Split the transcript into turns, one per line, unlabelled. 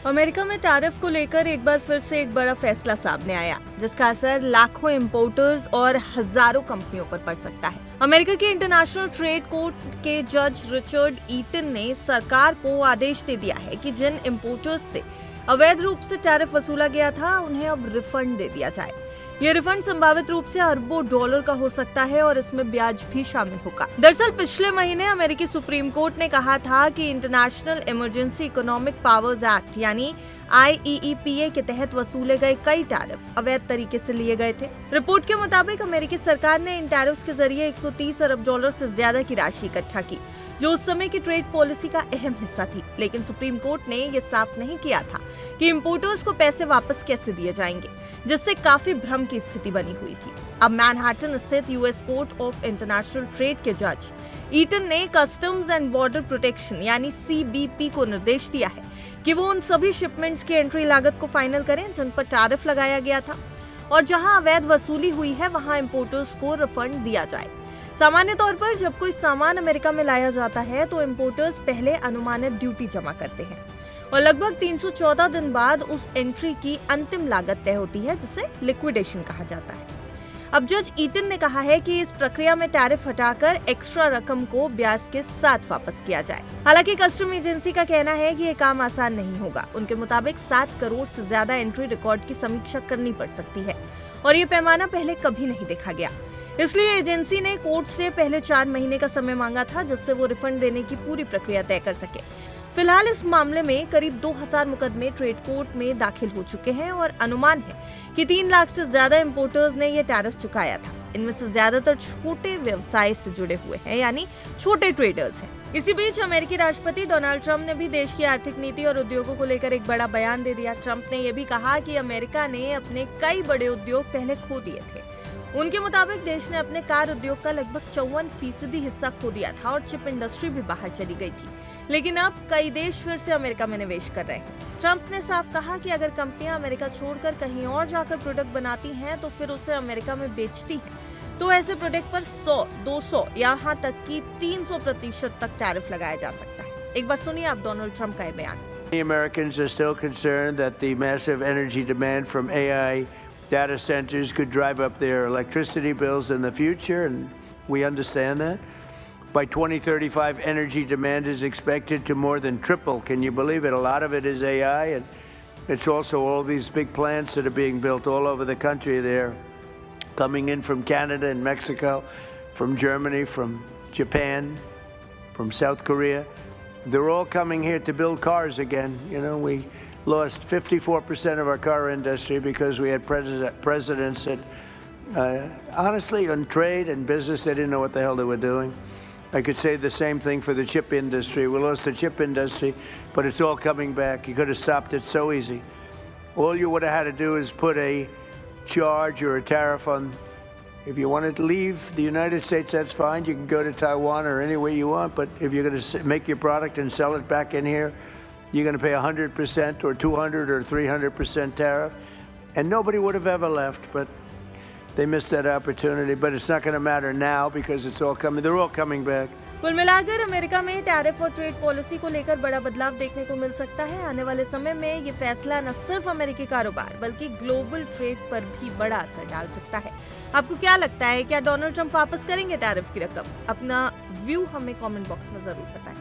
America में tariff को लेकर एक बार फिर से एक बड़ा फैसला सामने आया, जिसका असर लाखों इंपोर्टर्स और हजारों कंपनियों पर पड़ सकता है। अमेरिका के इंटरनेशनल ट्रेड कोर्ट के जज रिचर्ड ईटन ने सरकार को आदेश दे दिया है कि जिन इंपोर्टर्स से अवैध रूप से टैरिफ वसूला गया था, उन्हें अब रिफंड दे दिया जाए। ये रिफंड संभावित रूप से अरबों डॉलर का हो सकता है और इसमें ब्याज भी शामिल होगा। दरअसल पिछले महीने अमेरिकी सुप्रीम कोर्ट ने कहा था कि international emergency economic powers act यानी IEEPA के तहत वसूले गए कई टैरिफ अवैध तरीके से लिए गए थे। रिपोर्ट के मुताबिक अमेरिकी सरकार ने इन टैरिफ के जरिए 130 अरब डॉलर से ज्यादा की राशि इकट्ठा की, जो उस समय की ट्रेड पॉलिसी का अहम हिस्सा थी। लेकिन सुप्रीम कोर्ट ने यह साफ नहीं किया था कि इंपोर्टर्स को पैसे वापस कैसे दिए जाएंगे, जिससे काफी भ्रम की स्थिति बनी हुई थी। अब मैनहट्टन स्थित US court of international trade के जज ईटन ने कस्टम्स एंड बॉर्डर प्रोटेक्शन यानी CBP को निर्देश दिया है कि वो उन सभी शिपमेंट्स की एंट्री लागत को फाइनल करें जिन पर टैरिफ लगाया गया था, और जहां अवैध वसूली हुई है वहां इंपोर्टर्स को रिफंड दिया जाए। सामान्य तौर पर जब कोई सामान अमेरिका में लाया जाता है तो इंपोर्टर्स पहले अनुमानित ड्यूटी जमा करते हैं और लगभग 314 दिन बाद उस एंट्री की अंतिम लागत तय होती है, जिसे लिक्विडेशन कहा जाता है। अब जज ईटन ने कहा है कि इस प्रक्रिया में टैरिफ हटाकर एक्स्ट्रा रकम को ब्याज के साथ वापस किया जाए। हालांकि कस्टम एजेंसी का कहना है कि यह काम आसान नहीं होगा। उनके मुताबिक 7 करोड़ से ज्यादा एंट्री रिकॉर्ड की समीक्षा करनी पड़ सकती है और ये पैमाना पहले कभी नहीं देखा गया। इसलिए एजेंसी ने कोर्ट से पहले 4 महीने का समय मांगा था, जिससे वो रिफंड देने की पूरी प्रक्रिया तय कर सके। फिलहाल इस मामले में करीब 2000 मुकदमे ट्रेड कोर्ट में दाखिल हो चुके हैं और अनुमान है कि 3 लाख से ज्यादा इंपोर्टर्स ने ये टैरिफ चुकाया था। इनमें से ज्यादातर छोटे व्यवसाय से जुड़े हुए हैं, यानी छोटे ट्रेडर्स हैं। इसी बीच अमेरिकी राष्ट्रपति डोनाल्ड ट्रंप ने भी देश की आर्थिक नीति और उद्योगों को लेकर एक बड़ा बयान दे दिया। ट्रंप ने यह भी कहा कि अमेरिका ने अपने कई बड़े उद्योग पहले खो दिए थे। उनके मुताबिक देश ने अपने कार उद्योग का लगभग 54% हिस्सा खो दिया था और चिप इंडस्ट्री भी बाहर चली गई थी। लेकिन अब कई देश फिर से अमेरिका में निवेश कर रहे हैं। ट्रंप ने साफ कहा कि अगर कंपनियां अमेरिका छोड़कर कहीं और जाकर प्रोडक्ट बनाती हैं तो फिर उसे अमेरिका में बेचती हैं, तो ऐसे प्रोडक्ट पर 100, 200 यहाँ तक कि 300% तक टैरिफ लगाया जा सकता है। एक बार सुनिए आप डोनाल्ड ट्रंप का ये बयान।
Americans are still concerned that the massive energy demand from AI data centers could drive up their electricity bills in the future, and we understand that. By 2035, energy demand is expected to more than triple. Can you believe it? A lot of it is AI, and it's also all these big plants that are being built all over the country. They're coming in from Canada and Mexico, from Germany, from Japan, from South Korea. They're all coming here to build cars again. You know, we lost 54% of our car industry because we had presidents that, honestly, on trade and business, they didn't know what the hell they were doing. I could say the same thing for the chip industry. We lost the chip industry, but it's all coming back. You could have stopped it so easy. All you would have had to do is put a charge or a tariff on. If you wanted to leave the United States, that's fine. You can go to Taiwan or anywhere you want. But if you're going to make your product and sell it back in here, you're going to pay 100% or 200 or 300% tariff. And nobody would have ever left, but they missed that opportunity. But it's not going to matter now because it's all coming. They're all coming back.
कुल मिलाकर America में tariff और trade policy को लेकर बड़ा बदलाव देखने को मिल सकता है। आने वाले समय में ये फैसला न सिर्फ अमेरिकी कारोबार बल्कि ग्लोबल ट्रेड पर भी बड़ा असर डाल सकता है। आपको क्या लगता है, क्या डोनाल्ड ट्रंप वापस करेंगे टैरिफ की रकम? अपना व्यू हमें कमेंट बॉक्स में जरूर बताएं।